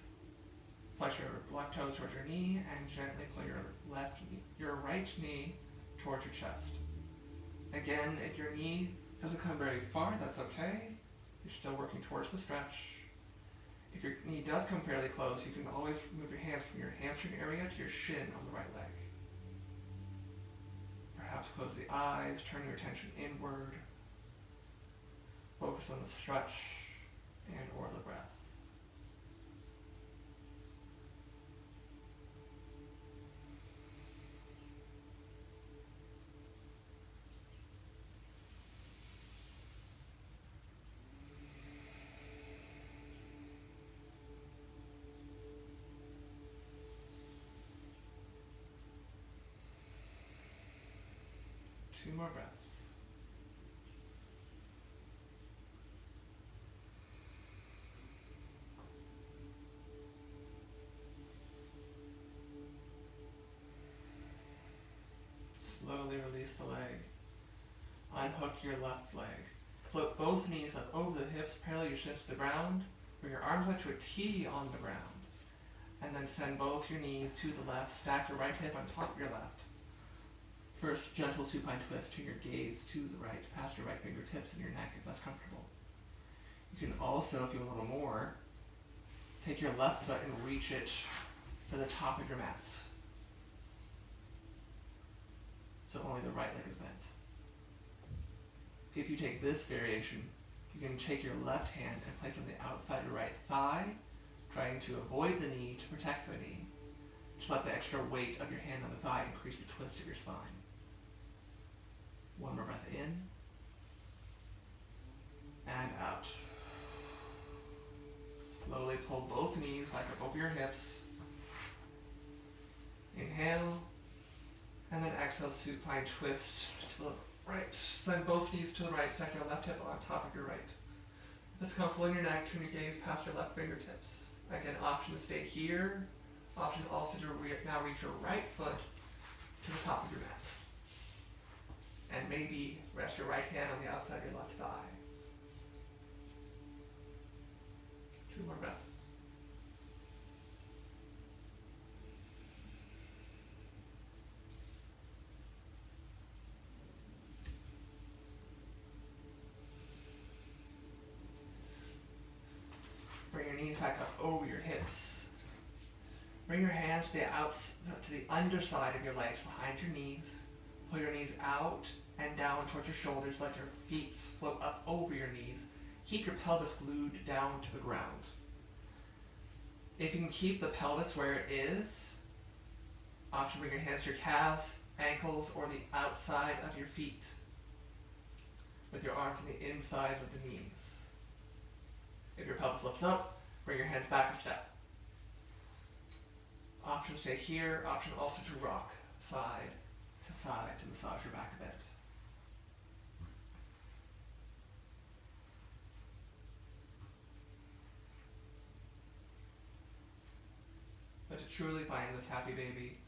[SPEAKER 1] Flex your left toes towards your knee, and gently pull your right knee towards your chest. Again, if your knee doesn't come very far, that's okay. You're still working towards the stretch. If your knee does come fairly close, you can always move your hands from your hamstring area to your shin on the right leg. Perhaps close the eyes, turn your attention inward. Focus on the stretch and or the breath. Two more breaths. Slowly release the leg. Unhook your left leg. Float both knees up over the hips, parallel your shins to the ground. Bring your arms out to a T on the ground. And then send both your knees to the left. Stack your right hip on top of your left. First, gentle supine twist. Turn your gaze to the right, past your right fingertips and your neck if that's comfortable. You can also, if you want a little more, take your left foot and reach it to the top of your mat. So only the right leg is bent. If you take this variation, you can take your left hand and place it on the outside of your right thigh, trying to avoid the knee to protect the knee. Just let the extra weight of your hand on the thigh increase the twist of your spine. One more breath in and out. Slowly pull both knees back up over your hips. Inhale, and then exhale, supine twist to the right. Send both knees to the right, stack your left hip on top of your right. If it's comfortable in your neck, turn your gaze past your left fingertips. Again, option to stay here. Option also to now reach your right foot to the top of your mat. And maybe rest your right hand on the outside of your left thigh. 2 more breaths. Bring your knees back up over your hips. Bring your hands to the underside of your legs, behind your knees. Pull your knees out and down towards your shoulders. Let your feet float up over your knees. Keep your pelvis glued down to the ground. If you can keep the pelvis where it is, option bring your hands to your calves, ankles, or the outside of your feet, with your arms on the insides of the knees. If your pelvis lifts up, bring your hands back a step. Option stay here, option also to rock side to side to massage your back a bit. But to truly find this happy baby,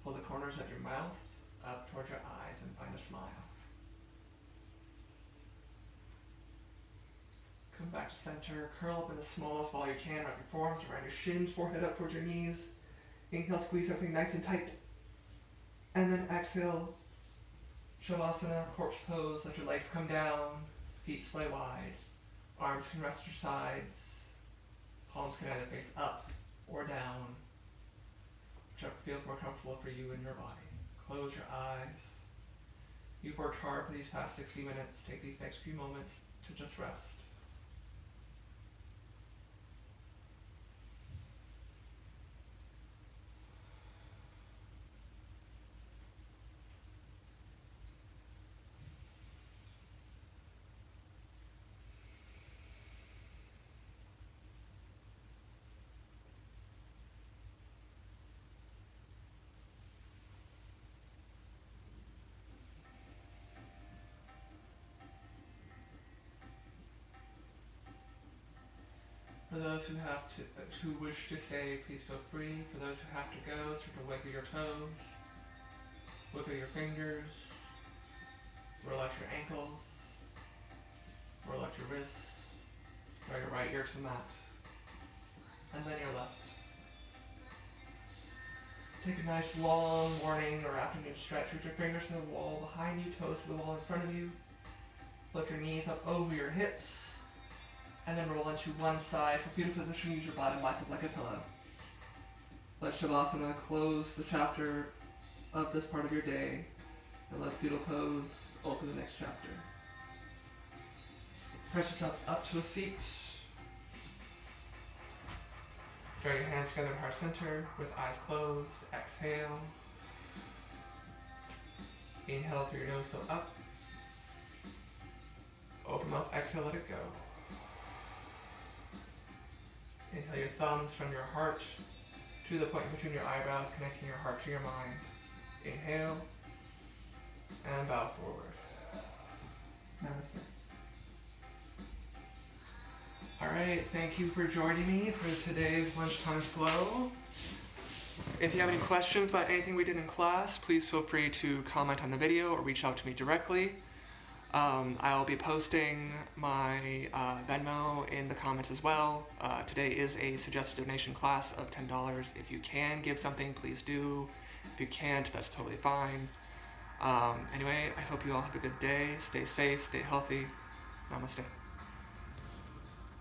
[SPEAKER 1] pull the corners of your mouth up towards your eyes and find a smile. Come back to center, curl up in the smallest ball you can, wrap your forearms around your shins, forehead up towards your knees. Inhale, squeeze everything nice and tight. And then exhale, Shavasana, corpse pose, let your legs come down, feet splay wide. Arms can rest at your sides. Palms can either face up or down, whichever feels more comfortable for you and your body. Close your eyes. You've worked hard for these past 60 minutes. Take these next few moments to just rest. For those who wish to stay, please feel free. For those who have to go, start to wiggle your toes, wiggle your fingers, roll out your ankles, roll out your wrists, draw your right ear to the mat, and then your left. Take a nice long morning or afternoon stretch with your fingers to the wall behind you, toes to the wall in front of you. Flip your knees up over your hips, and then roll into one side. For fetal position, use your bottom bicep like a pillow. Let Shavasana close the chapter of this part of your day, and let fetal pose open the next chapter. Press yourself up to a seat. Draw your hands together in heart center with eyes closed. Exhale. Inhale through your nose, go up. Open mouth, exhale, let it go. Inhale your thumbs from your heart to the point between your eyebrows, connecting your heart to your mind. Inhale and bow forward. Namaste. Alright, thank you for joining me for today's lunchtime flow. If you have any questions about anything we did in class, please feel free to comment on the video or reach out to me directly. I'll be posting my Venmo in the comments as well. Today is a suggested donation class of $10. If you can give something, please do. If you can't, that's totally fine. Anyway, I hope you all have a good day. Stay safe, stay healthy. Namaste.